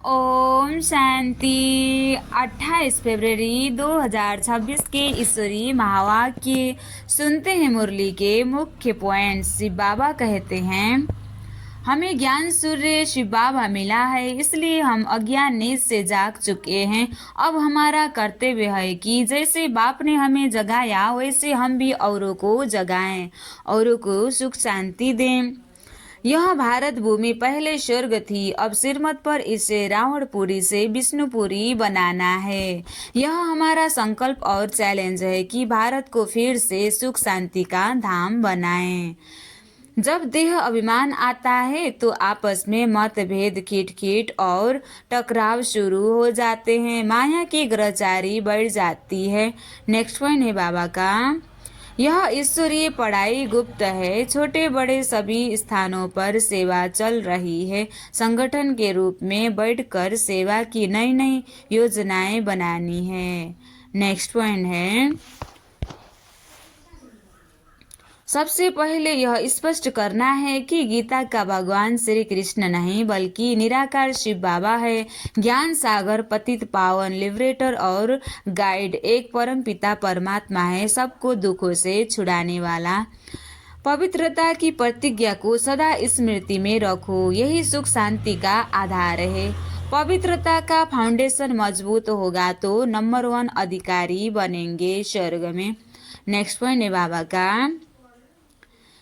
ओम शांति। 28 फरवरी 2026 के ईश्वरीय महावाक्य सुनते हैं। मुरली के मुख्य पॉइंट्स। शिव बाबा कहते हैं, हमें ज्ञान सूर्य शिव बाबा मिला है, इसलिए हम अज्ञान नींद से जाग चुके हैं। अब हमारा कर्तव्य है कि जैसे बाप ने हमें जगाया वैसे हम भी औरों को जगाएं, औरों को सुख शांति दें। यह भारत भूमि पहले स्वर्ग थी, अब सिरमत पर इसे रावणपुरी से विष्णुपुरी बनाना है। यह हमारा संकल्प और चैलेंज है कि भारत को फिर से सुख शांति का धाम बनाएं। जब देह अभिमान आता है तो आपस में मतभेद, खिटखिट और टकराव शुरू हो जाते हैं। माया की ग्रहचारी बढ़ जाती है। नेक्स्ट पॉइंट है बाबा का, यह ईश्वरीय पढ़ाई गुप्त है। छोटे बड़े सभी स्थानों पर सेवा चल रही है। संगठन के रूप में बैठकर सेवा की नई नई योजनाएं बनानी है। नेक्स्ट पॉइंट है, सबसे पहले यह स्पष्ट करना है कि गीता का भगवान श्री कृष्ण नहीं बल्कि निराकार शिव बाबा है। ज्ञान सागर, पतित पावन, लिबरेटर और गाइड एक परम पिता परमात्मा है, सबको दुखों से छुड़ाने वाला। पवित्रता की प्रतिज्ञा को सदा स्मृति में रखो, यही सुख शांति का आधार है। पवित्रता का फाउंडेशन मजबूत होगा तो नंबर 1 अधिकारी बनेंगे स्वर्ग में। नेक्स्ट पॉइंट है बाबा का,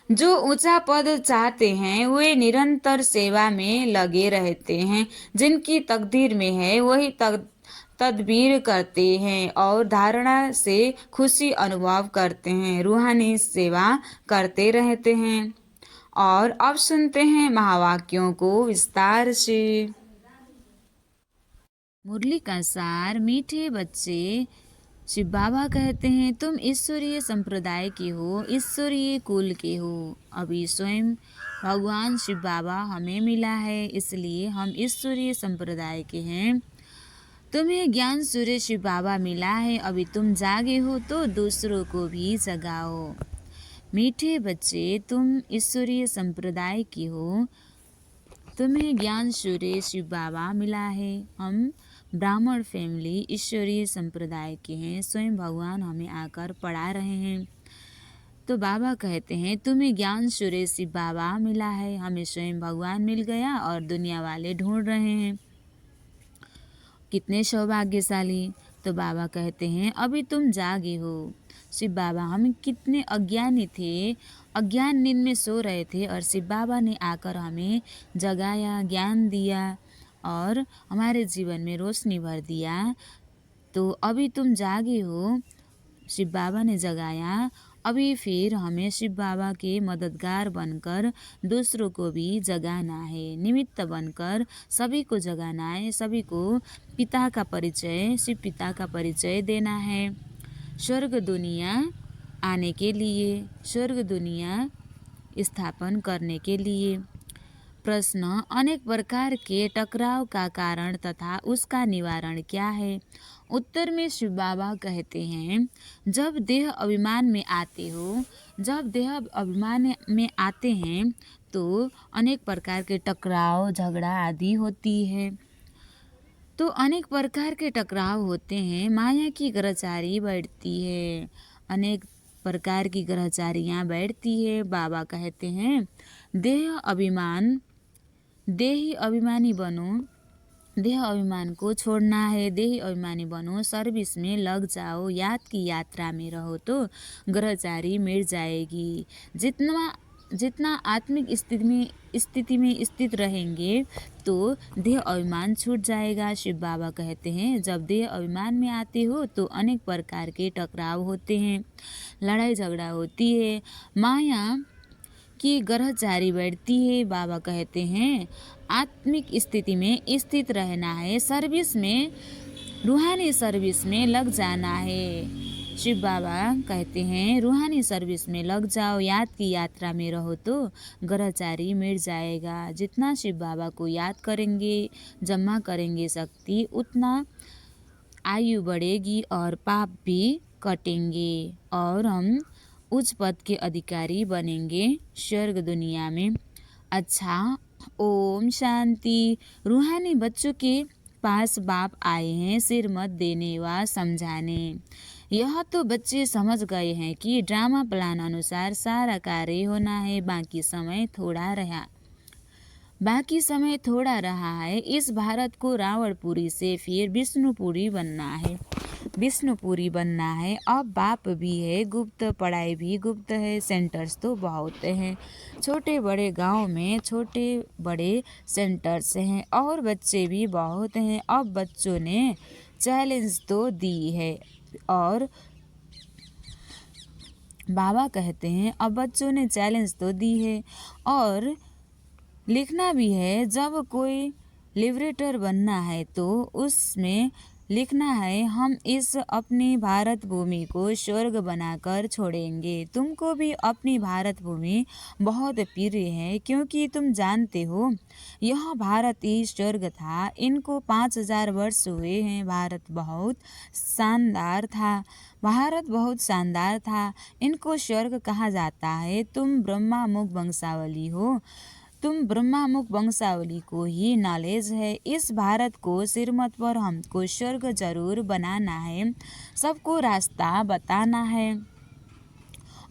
जो ऊंचा पद चाहते हैं वे निरंतर सेवा में लगे रहते हैं। जिनकी तकदीर में है वही तदबीर करते हैं और धारणा से खुशी अनुभव करते हैं। रूहानी सेवा करते रहते हैं। और अब सुनते हैं महावाक्यों को विस्तार से। मुरली का सार। मीठे बच्चे, शिव बाबा कहते हैं, तुम ईश्वरीय संप्रदाय के हो, ईश्वरीय कुल के हो। अभी स्वयं भगवान शिव बाबा हमें मिला है, इसलिए हम ईश्वरीय संप्रदाय के हैं। तुम्हें ज्ञान सूर्य शिव बाबा मिला है, अभी तुम जागे हो तो दूसरों को भी जगाओ। मीठे बच्चे, तुम ईश्वरीय संप्रदाय के हो, तुम्हें ज्ञान सूर्य शिव बाबा मिला है। हम ब्राह्मण फैमिली ईश्वरीय संप्रदाय के हैं। स्वयं भगवान हमें आकर पढ़ा रहे हैं। तो बाबा कहते हैं, तुम्हें ज्ञान सूर्य शिव बाबा मिला है, हमें स्वयं भगवान मिल गया और दुनिया वाले ढूंढ रहे हैं। कितने सौभाग्यशाली। तो बाबा कहते हैं, अभी तुम जागे हो। शिव बाबा, हम कितने अज्ञानी थे, अज्ञान नींद में सो रहे थे और शिव बाबा ने आकर हमें जगाया, ज्ञान दिया और हमारे जीवन में रोशनी भर दिया। तो अभी तुम जागे हो, शिव बाबा ने जगाया। अभी फिर हमें शिव बाबा के मददगार बनकर दूसरों को भी जगाना है, निमित्त बनकर सभी को जगाना है, सभी को पिता का परिचय, शिव पिता का परिचय देना है। स्वर्ग दुनिया आने के लिए, स्वर्ग दुनिया स्थापन करने के लिए। प्रश्न, अनेक प्रकार के टकराव का कारण तथा उसका निवारण क्या है? उत्तर में शिव बाबा कहते हैं, जब देह अभिमान में आते हो, जब देह अभिमान में आते हैं तो अनेक प्रकार के टकराव, झगड़ा आदि होती है। तो अनेक प्रकार के टकराव होते हैं। माया की ग्रहचारी बैठती है, अनेक प्रकार की ग्रहचारियाँ बैठती है। बाबा कहते हैं, देही अभिमानी बनो, देह अभिमान को छोड़ना है, देही अभिमानी बनो, सर्विस में लग जाओ, याद की यात्रा में रहो तो ग्रहचारी मिट जाएगी। जितना आत्मिक स्थिति में स्थित रहेंगे तो देह अभिमान छूट जाएगा। शिव बाबा कहते हैं, जब देह अभिमान में आते हो तो अनेक प्रकार के टकराव होते हैं, लड़ाई झगड़ा होती है, माया की ग्रहचारी बैठती है। बाबा कहते हैं, आत्मिक स्थिति में स्थित रहना है, सर्विस में, रूहानी सर्विस में लग जाना है। शिव बाबा कहते हैं, रूहानी सर्विस में लग जाओ, याद की यात्रा में रहो तो ग्रहचारी मिट जाएगा। जितना शिव बाबा को याद करेंगे, जमा करेंगे शक्ति, उतना आयु बढ़ेगी और पाप भी कटेंगे और हम उच्च पद के अधिकारी बनेंगे स्वर्ग दुनिया में। अच्छा, ओम शांति। रूहानी बच्चों के पास बाप आए हैं सिर मत देने व समझाने। यह तो बच्चे समझ गए हैं कि ड्रामा प्लान अनुसार सारा कार्य होना है, बाकी समय थोड़ा रहा है। इस भारत को रावणपुरी से फिर विष्णुपुरी बनना है। अब बाप भी है गुप्त, पढ़ाई भी गुप्त है, सेंटर्स तो बहुत हैं। छोटे बड़े गांव में छोटे बड़े सेंटर्स हैं और बच्चे भी बहुत हैं। अब बच्चों ने चैलेंज तो दी है और बाबा कहते हैं अब बच्चों ने चैलेंज तो दी है और लिखना भी है। जब कोई लिबरेटर बनना है तो उसमें लिखना है हम इस अपनी भारत भूमि को स्वर्ग बनाकर छोड़ेंगे। तुमको भी अपनी भारत भूमि बहुत प्रिय है क्योंकि तुम जानते हो यह भारत ही स्वर्ग था। इनको 5000 वर्ष हुए हैं। भारत बहुत शानदार था। इनको स्वर्ग कहा जाता है। तुम ब्रह्मामुख वंशावली को ही नॉलेज है। इस भारत को सिरमत पर हमको स्वर्ग जरूर बनाना है, सबको रास्ता बताना है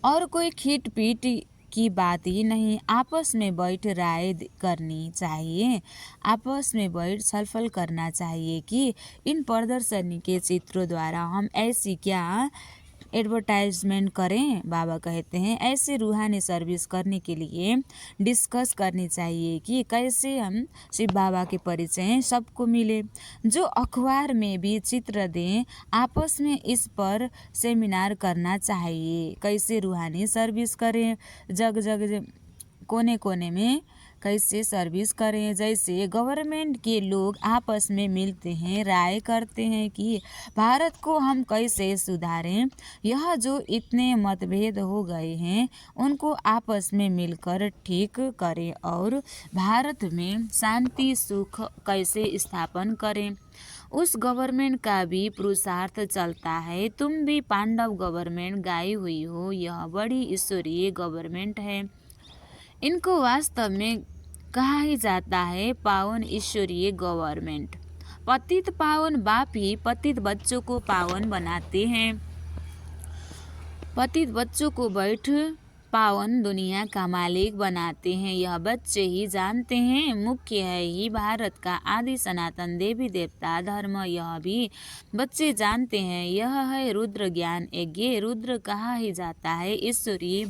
और कोई खीट पीट की बात ही नहीं। आपस में बैठ राय करनी चाहिए, आपस में बैठ छलफल करना चाहिए कि इन प्रदर्शनी के चित्रों द्वारा हम ऐसी क्या एडवर्टाइजमेंट करें। बाबा कहते हैं ऐसे रूहानी सर्विस करने के लिए डिस्कस करनी चाहिए कि कैसे हम शिव बाबा के परिचय सबको मिले। जो अखबार में भी चित्र दें, आपस में इस पर सेमिनार करना चाहिए। कैसे रूहानी सर्विस करें, जग कोने कोने में कैसे सर्विस करें। जैसे गवर्नमेंट के लोग आपस में मिलते हैं, राय करते हैं कि भारत को हम कैसे सुधारें। यह जो इतने मतभेद हो गए हैं उनको आपस में मिलकर ठीक करें और भारत में शांति सुख कैसे स्थापन करें। उस गवर्नमेंट का भी पुरुषार्थ चलता है। तुम भी पांडव गवर्नमेंट गाई हुई हो, यह बड़ी ईश्वरीय गवर्नमेंट है। इनको वास्तव में कहा ही जाता है पावन ईश्वरीय गवर्नमेंट। पतित पावन बाप ही पतित बच्चों को पावन बनाते हैं। पतित बच्चों को बैठ पावन दुनिया का मालिक बनाते हैं। यह बच्चे ही जानते हैं। मुख्य है ही भारत का आदि सनातन देवी देवता धर्म। यह भी बच्चे जानते हैं। यह है रुद्र ज्ञान यज्ञ। रुद्र कहा ही जाता है ईश्वरीय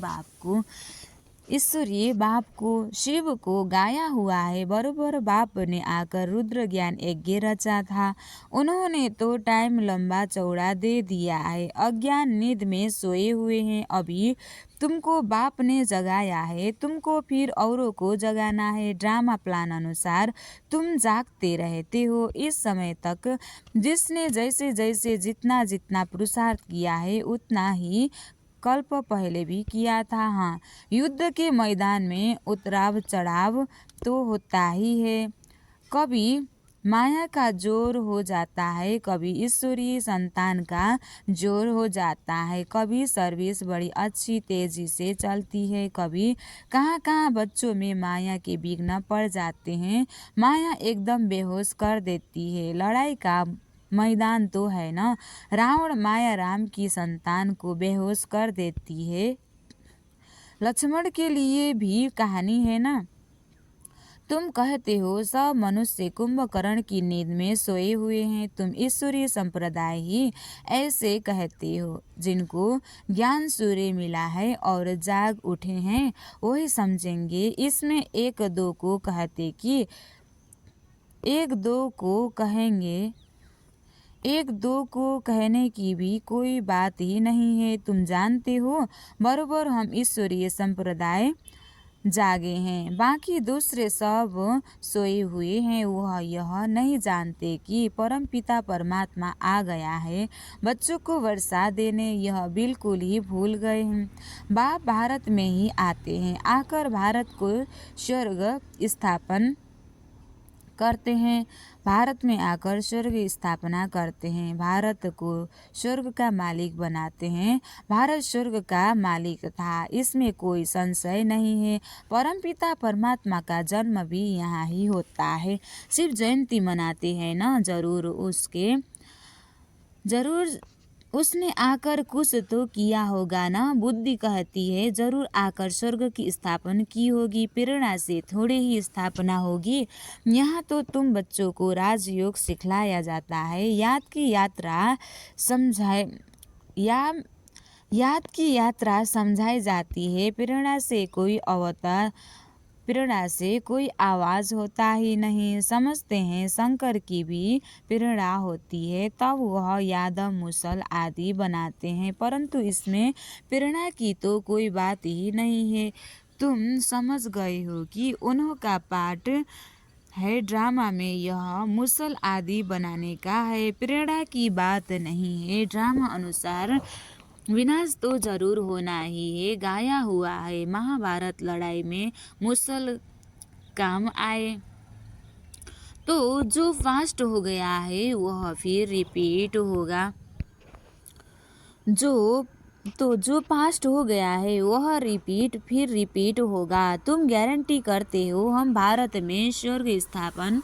बाप को शिव को गाया हुआ है। बरोबर बाप ने आकर रुद्र ज्ञान यज्ञ रचा था। उन्होंने तो टाइम लंबा चौड़ा दे दिया है। अज्ञान नींद में सोए हुए हैं। अभी तुमको बाप ने जगाया है, तुमको फिर औरों को जगाना है। ड्रामा प्लान अनुसार तुम जागते रहते हो। इस समय तक जिसने जैसे जैसे जितना पुरुषार्थ किया है उतना ही कल्प पहले भी किया था। हाँ, युद्ध के मैदान में उतराव चढ़ाव तो होता ही है। कभी माया का जोर हो जाता है, कभी ईश्वरीय संतान का जोर हो जाता है। कभी सर्विस बड़ी अच्छी तेजी से चलती है, कभी कहाँ बच्चों में माया के विघ्न पड़ जाते हैं। माया एकदम बेहोश कर देती है। लड़ाई का मैदान तो है ना। रावण माया राम की संतान को बेहोश कर देती है। लक्ष्मण के लिए भी कहानी है ना। तुम कहते हो सब मनुष्य कुंभकर्ण की नींद में सोए हुए हैं। तुम ईश्वरीय संप्रदाय ही ऐसे कहते हो। जिनको ज्ञान सूर्य मिला है और जाग उठे हैं वही समझेंगे। इसमें एक दो को कहने की भी कोई बात ही नहीं है। तुम जानते हो बरोबर हम ईश्वरीय संप्रदाय जागे हैं, बाकी दूसरे सब सोए हुए हैं। वह यह नहीं जानते कि परमपिता परमात्मा आ गया है बच्चों को वर्षा देने। यह बिल्कुल ही भूल गए हैं। बाप भारत में ही आते हैं, आकर भारत को स्वर्ग स्थापन करते हैं, भारत में आकर स्वर्ग स्थापना करते हैं, भारत को स्वर्ग का मालिक बनाते हैं। भारत स्वर्ग का मालिक था, इसमें कोई संशय नहीं है। परमपिता परमात्मा का जन्म भी यहाँ ही होता है। शिव जयंती मनाते हैं ना, जरूर उसने आकर कुछ तो किया होगा ना। बुद्धि कहती है जरूर आकर स्वर्ग की स्थापना की होगी, प्रेरणा से थोड़े ही स्थापना होगी। यहाँ तो तुम बच्चों को राजयोग सिखलाया जाता है, याद की यात्रा समझाई जाती है। प्रेरणा से कोई आवाज़ होता ही नहीं। समझते हैं शंकर की भी प्रेरणा होती है, तब वह यादव मुसल आदि बनाते हैं, परंतु इसमें प्रेरणा की तो कोई बात ही नहीं है। तुम समझ गए हो कि उन्हों का पाठ है, ड्रामा में यह मुसल आदि बनाने का है, प्रेरणा की बात नहीं है। ड्रामा अनुसार विनाश तो जरूर होना ही है, गाया हुआ है। महाभारत लड़ाई में मुसल काम आए, तो जो फास्ट हो गया है वह फिर रिपीट होगा। जो पास्ट हो गया है वह फिर रिपीट होगा। तुम गारंटी करते हो हम भारत में स्वर्ग स्थापन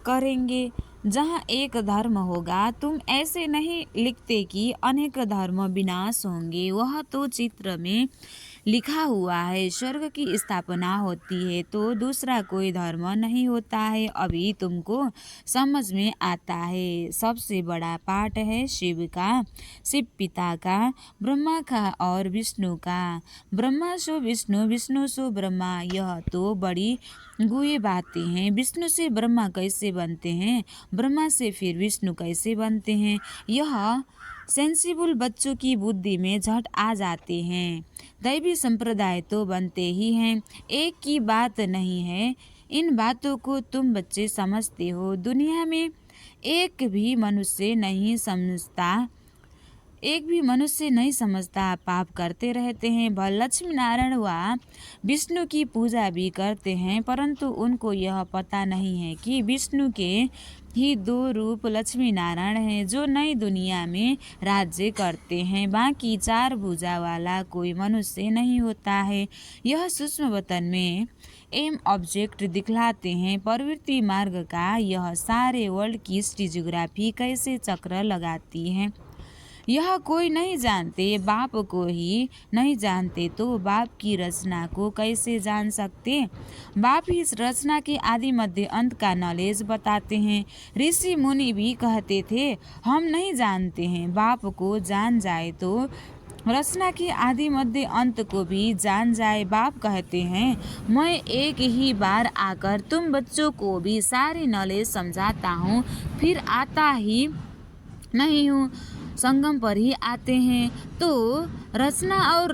करेंगे जहाँ एक धर्म होगा। तुम ऐसे नहीं लिखते कि अनेक धर्म विनाश होंगे, वह तो चित्र में लिखा हुआ है। स्वर्ग की स्थापना होती है तो दूसरा कोई धर्म नहीं होता है। अभी तुमको समझ में आता है। सबसे बड़ा पाठ है शिव पिता का, ब्रह्मा का और विष्णु का। ब्रह्मा सो विष्णु, विष्णु सो ब्रह्मा, यह तो बड़ी गुए बातें हैं। विष्णु से ब्रह्मा कैसे बनते हैं, ब्रह्मा से फिर विष्णु कैसे बनते हैं, यह सेंसिबल बच्चों की बुद्धि में झट आ जाते हैं। दैवी संप्रदाय तो बनते ही हैं, एक की बात नहीं है। इन बातों को तुम बच्चे समझते हो। दुनिया में एक भी मनुष्य नहीं समझता, पाप करते रहते हैं। वह लक्ष्मी नारायण व विष्णु की पूजा भी करते हैं, परंतु उनको यह पता नहीं है कि विष्णु के ही दो रूप लक्ष्मी नारायण हैं, जो नई दुनिया में राज्य करते हैं। बाकी चार भुजा वाला कोई मनुष्य नहीं होता है। यह सूक्ष्म वतन में एम ऑब्जेक्ट दिखलाते हैं। प्रवृत्ति मार्ग का यह सारे वर्ल्ड की हिस्ट्री ज्योग्राफी कैसे चक्र लगाती है, यह कोई नहीं जानते। बाप को ही नहीं जानते तो बाप की रचना को कैसे जान सकते। बाप ही इस रचना के आदि मध्य अंत का नॉलेज बताते हैं। ऋषि मुनि भी कहते थे हम नहीं जानते हैं। बाप को जान जाए तो रचना के आदि मध्य अंत को भी जान जाए। बाप कहते हैं मैं एक ही बार आकर तुम बच्चों को भी सारी नॉलेज समझाता हूँ, फिर आता ही नहीं हूँ, संगम पर ही आते हैं। तो रचना और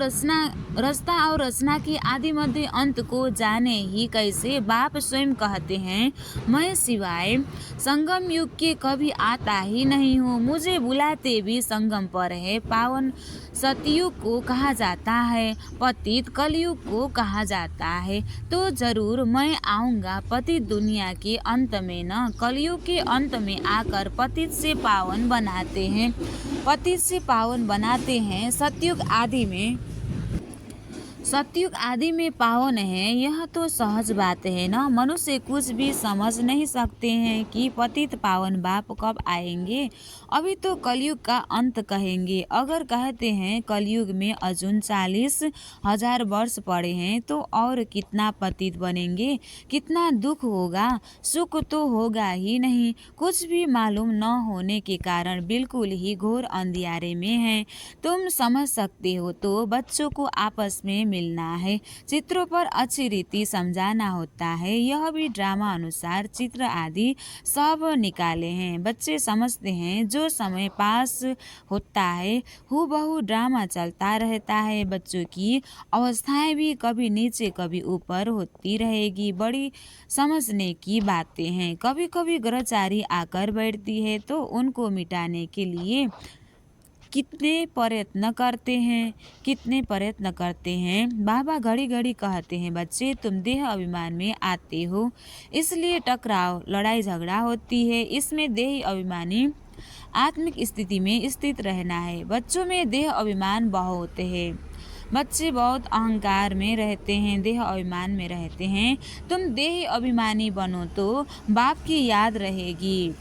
रचना की आदि मध्य अंत को जाने ही कैसे। बाप स्वयं कहते हैं मैं सिवाय संगम युग के कभी आता ही नहीं हूँ। मुझे बुलाते भी संगम पर है। पावन सतयुग को कहा जाता है, पतित कलयुग को कहा जाता है। तो जरूर मैं आऊँगा पतित दुनिया के अंत में न, कलयुग के अंत में आकर पतित से पावन बनाते हैं, सतयुग आदि में पावन है। यह तो सहज बात है ना। मनुष्य कुछ भी समझ नहीं सकते हैं कि पतित पावन बाप कब आएंगे। अभी तो कलयुग का अंत कहेंगे। अगर कहते हैं कलयुग में अजून 40,000 वर्ष पड़े हैं तो और कितना पतित बनेंगे, कितना दुख होगा। सुख तो होगा ही नहीं। कुछ भी मालूम न होने के कारण बिल्कुल ही घोर अंधियारे में है। तुम समझ सकते हो तो बच्चों को आपस में मिलना है, चित्रों पर अच्छी रीति समझाना होता है। यह भी ड्रामा अनुसार चित्र आदि सब निकाले हैं। बच्चे समझते हैं जो समय पास होता है हूबहू ड्रामा चलता रहता है। बच्चों की अवस्थाएं भी कभी नीचे कभी ऊपर होती रहेगी। बड़ी समझने की बातें हैं। कभी कभी ग्रहचारी आकर बैठती है तो उनको मिटाने के लिए कितने प्रयत्न करते हैं। बाबा घड़ी घड़ी कहते हैं, बच्चे तुम देह अभिमान में आते हो, इसलिए टकराव लड़ाई झगड़ा होती है। इसमें देह अभिमानी आत्मिक स्थिति में स्थित रहना है। बच्चों में देह अभिमान बहुत है। बच्चे बहुत अहंकार में रहते हैं, देह अभिमान में रहते हैं। तुम देह अभिमानी बनो तो बाप की याद रहेगी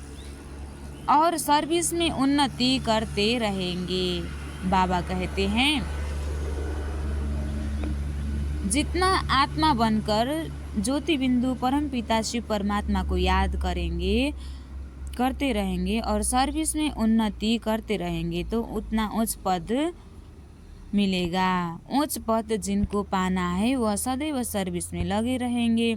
और सर्विस में उन्नति करते रहेंगे। बाबा कहते हैं, जितना आत्मा बनकर ज्योति बिंदु परमपिता शिव परमात्मा को याद करते रहेंगे और सर्विस में उन्नति करते रहेंगे तो उतना उच्च पद मिलेगा। उच्च पद जिनको पाना है वह सदैव सर्विस में लगे रहेंगे।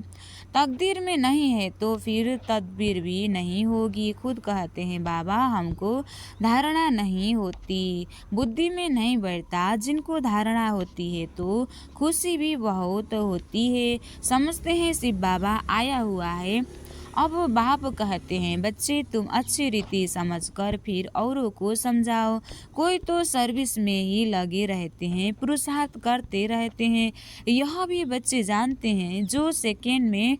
तकदीर में नहीं है तो फिर तदबीर भी नहीं होगी। खुद कहते हैं बाबा, हमको धारणा नहीं होती, बुद्धि में नहीं बैठता। जिनको धारणा होती है तो खुशी भी बहुत होती है। समझते हैं शिव बाबा आया हुआ है। अब बाप कहते हैं, बच्चे तुम अच्छी रीति समझकर फिर औरों को समझाओ। कोई तो सर्विस में ही लगे रहते हैं, पुरुषार्थ करते रहते हैं। यह भी बच्चे जानते हैं, जो सेकेंड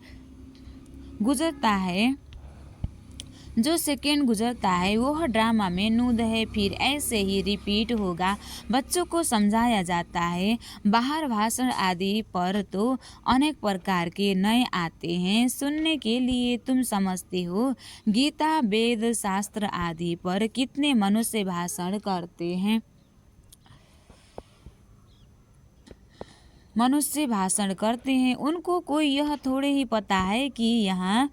गुजरता है वह ड्रामा में नूद है, फिर ऐसे ही रिपीट होगा। बच्चों को समझाया जाता है। बाहर भाषण आदि पर तो अनेक प्रकार के नए आते हैं सुनने के लिए। तुम समझते हो, गीता वेद शास्त्र आदि पर कितने मनुष्य भाषण करते हैं। उनको कोई यह थोड़े ही पता है कि यहाँ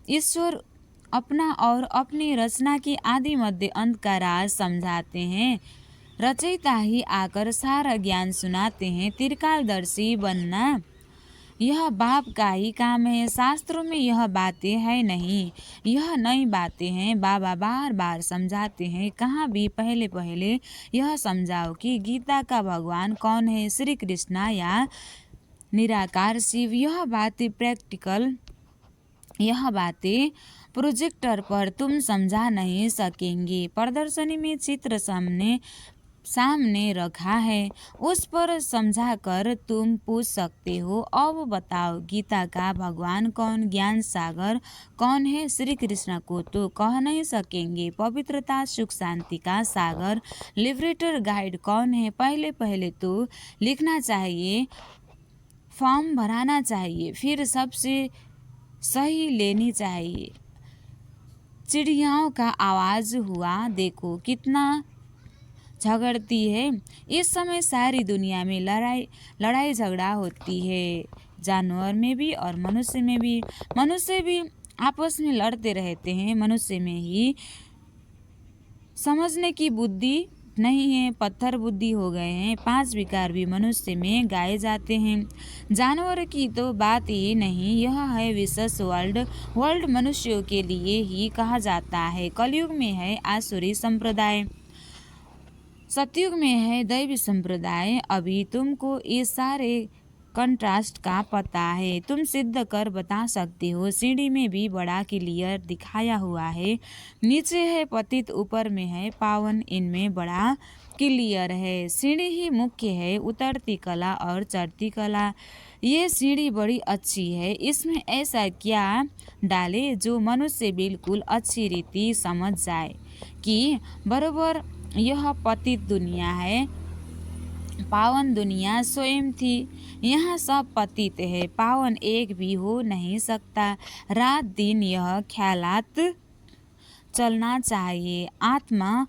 ईश्वर अपना और अपनी रचना की आदि मध्य अंत का राज समझाते हैं। रचयिता ही आकर सारा ज्ञान सुनाते हैं। त्रिकालदर्शी बनना यह बाप का ही काम है। शास्त्रों में यह बातें है नहीं, यह नई बातें हैं। बाबा बार बार समझाते हैं। कहाँ भी पहले यह समझाओ कि गीता का भगवान कौन है, श्री कृष्णा या निराकार शिव। यह बातें प्रोजेक्टर पर तुम समझा नहीं सकेंगे। प्रदर्शनी में चित्र सामने रखा है, उस पर समझाकर तुम पूछ सकते हो, अब बताओ गीता का भगवान कौन, ज्ञान सागर कौन है। श्री कृष्ण को तो कह नहीं सकेंगे। पवित्रता सुख शांति का सागर लिबरेटर गाइड कौन है। पहले तो लिखना चाहिए, फॉर्म भराना चाहिए, फिर सबसे सही लेनी चाहिए। चिड़ियाओं का आवाज़ हुआ, देखो कितना झगड़ती है। इस समय सारी दुनिया में लड़ाई झगड़ा होती है, जानवर में भी और मनुष्य में भी। मनुष्य भी आपस में लड़ते रहते हैं। मनुष्य में ही समझने की बुद्धि नहीं है, पत्थर बुद्धि हो गए हैं। 5 विकार भी मनुष्य में गाए जाते हैं। जानवर की तो बात ही नहीं। यह है विशेष वर्ल्ड मनुष्यों के लिए ही कहा जाता है। कलयुग में है आसुरी संप्रदाय, सतयुग में है दैवी संप्रदाय। अभी तुमको ये सारे कंट्रास्ट का पता है, तुम सिद्ध कर बता सकते हो। सीढ़ी में भी बड़ा क्लियर दिखाया हुआ है। नीचे है पतित, ऊपर में है पावन, इनमें बड़ा क्लियर है। सीढ़ी ही मुख्य है, उतरती कला और चढ़ती कला। ये सीढ़ी बड़ी अच्छी है, इसमें ऐसा क्या डाले जो मनुष्य बिल्कुल अच्छी रीति समझ जाए कि बरोबर यह पतित दुनिया है, पावन दुनिया स्वयं थी। यहाँ सब पतित है, पावन एक भी हो नहीं सकता। रात दिन यह ख्यालात चलना चाहिए। आत्मा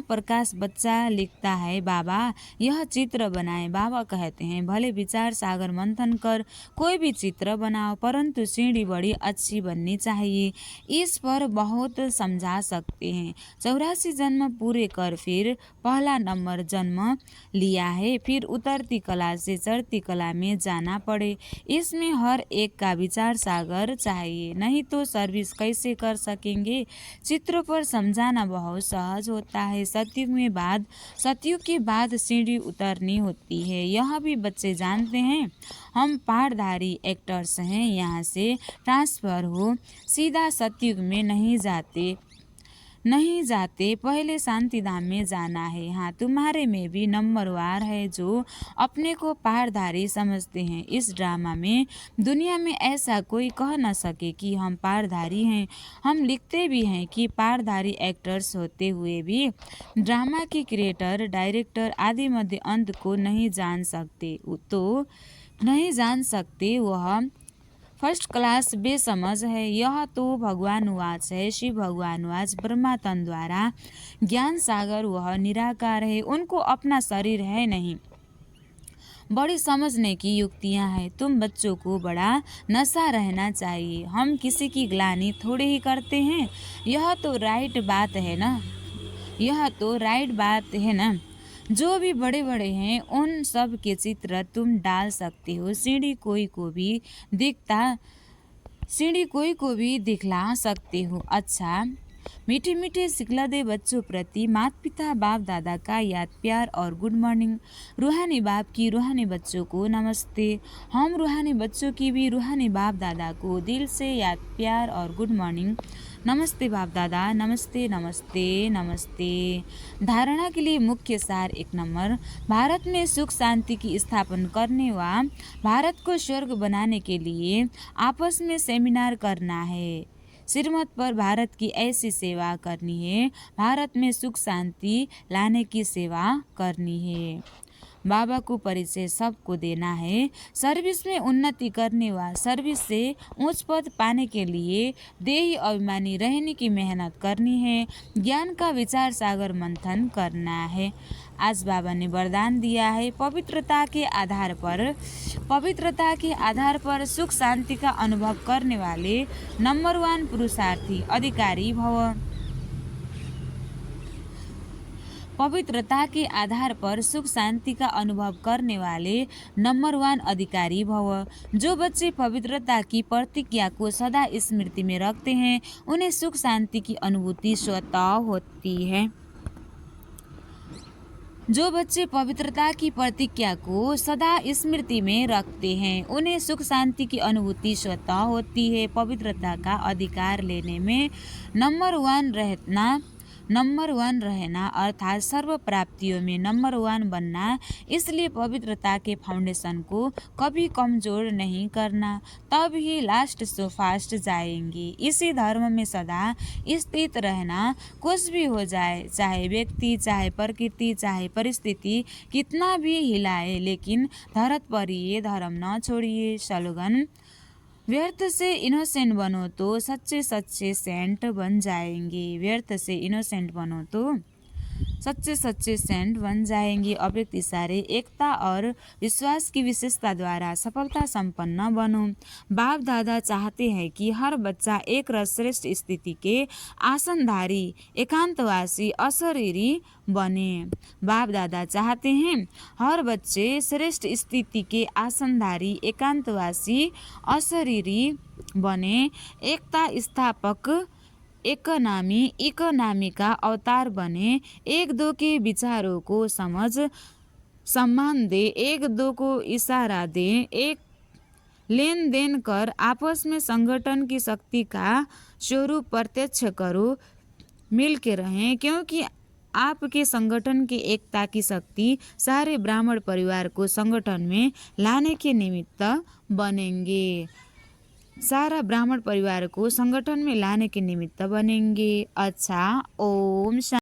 प्रकाश बच्चा लिखता है, बाबा यह चित्र बनाए। बाबा कहते हैं, भले विचार सागर मंथन कर कोई भी चित्र बनाओ, परंतु सीढ़ी बड़ी अच्छी बननी चाहिए। इस पर बहुत समझा सकते हैं। 84 जन्म पूरे कर फिर पहला नंबर जन्म लिया है, फिर उतरती कला से चढ़ती कला में जाना पड़े। इसमें हर एक का विचार सागर चाहिए, नहीं तो सर्विस कैसे कर सकेंगे। चित्रों पर समझाना बहुत सहज होता है। सतयुग के बाद सीढ़ी उतरनी होती है, यह भी बच्चे जानते हैं। हम पाठधारी एक्टर्स हैं, यहाँ से ट्रांसफर हो सीधा सतयुग में नहीं जाते। नहीं जाते, पहले शांति धाम में जाना है। हाँ, तुम्हारे में भी नंबरवार है जो अपने को पारधारी समझते हैं। इस ड्रामा में दुनिया में ऐसा कोई कह न सके कि हम पारधारी हैं। हम लिखते भी हैं कि पारधारी एक्टर्स होते हुए भी ड्रामा के क्रिएटर, डायरेक्टर आदि मध्य अंत को नहीं जान सकते वह फर्स्ट क्लास बेसमझ है। यह तो भगवानुवाच है। शिव भगवानुवाच ब्रह्मातन द्वारा ज्ञान सागर वह निराकार है, उनको अपना शरीर है नहीं। बड़ी समझने की युक्तियां हैं। तुम बच्चों को बड़ा नशा रहना चाहिए। हम किसी की ग्लानि थोड़े ही करते हैं। यह तो राइट बात है ना। जो भी बड़े बड़े हैं उन सब के चित्र तुम डाल सकते हो। सीढ़ी कोई को भी दिखला सकते हो। अच्छा, मीठे मीठे सिखलदे बच्चों प्रति माता पिता बाप दादा का याद, प्यार और गुड मॉर्निंग। रूहानी बाप की रूहानी बच्चों को नमस्ते। हम रूहानी बच्चों की भी रूहानी बाप दादा को दिल से याद, प्यार और गुड मॉर्निंग। नमस्ते बाप दादा, नमस्ते नमस्ते नमस्ते। धारणा के लिए मुख्य सार 1 नंबर, भारत में सुख शांति की स्थापना करने व भारत को स्वर्ग बनाने के लिए आपस में सेमिनार करना है। श्रीमत पर भारत की ऐसी सेवा करनी है। भारत में सुख शांति लाने की सेवा करनी है। बाबा को परिचय सबको देना है। सर्विस में उन्नति करने व सर्विस से उच्च पद पाने के लिए देही अभिमानी रहने की मेहनत करनी है। ज्ञान का विचार सागर मंथन करना है। आज बाबा ने वरदान दिया है, पवित्रता के आधार पर सुख शांति का अनुभव करने वाले नंबर 1 पुरुषार्थी अधिकारी भव। पवित्रता के आधार पर सुख शांति का अनुभव करने वाले नंबर 1 अधिकारी भव। जो बच्चे पवित्रता की प्रतिज्ञा को सदा स्मृति में रखते हैं उन्हें सुख शांति की अनुभूति स्वतः होती है। जो बच्चे पवित्रता की प्रतिज्ञा को सदा स्मृति में रखते हैं उन्हें सुख शांति की अनुभूति स्वतः होती है। पवित्रता का अधिकार लेने में नंबर 1 रहना अर्थात सर्व प्राप्तियों में नंबर 1 बनना। इसलिए पवित्रता के फाउंडेशन को कभी कमजोर नहीं करना, तब ही लास्ट सो फास्ट जाएंगे। इसी धर्म में सदा स्थित रहना। कुछ भी हो जाए, चाहे व्यक्ति, चाहे प्रकृति, चाहे परिस्थिति कितना भी हिलाए, लेकिन धरत पर ये धर्म न छोड़िए। स्लोगन, व्यर्थ से इनोसेंट बनो तो सच्चे सेंट बन जाएंगे। व्यर्थ से इनोसेंट बनो तो सच्चे सेंट बन जाएंगे। अव्यक्त इशारे, एकता और विश्वास की विशेषता द्वारा सफलता संपन्न बनो। बाप दादा चाहते हैं कि हर बच्चा एक श्रेष्ठ स्थिति के आसनधारी, एकांतवासी, अशरीरी बने। बाप दादा चाहते हैं हर बच्चे श्रेष्ठ स्थिति के आसनधारी, एकांतवासी, अशरीरी बने। एकता स्थापक, इकोनामी का अवतार बने। एक दो के विचारों को समझ सम्मान दे, एक दो को इशारा दे, एक लेन देन कर आपस में संगठन की शक्ति का स्वरूप प्रत्यक्ष करो। मिल के रहें, क्योंकि आपके संगठन की एकता की शक्ति सारे ब्राह्मण परिवार को संगठन में लाने के निमित्त बनेंगे। सारा ब्राह्मण परिवार को संगठन में लाने के निमित्त बनेंगे। अच्छा, ओम शांति।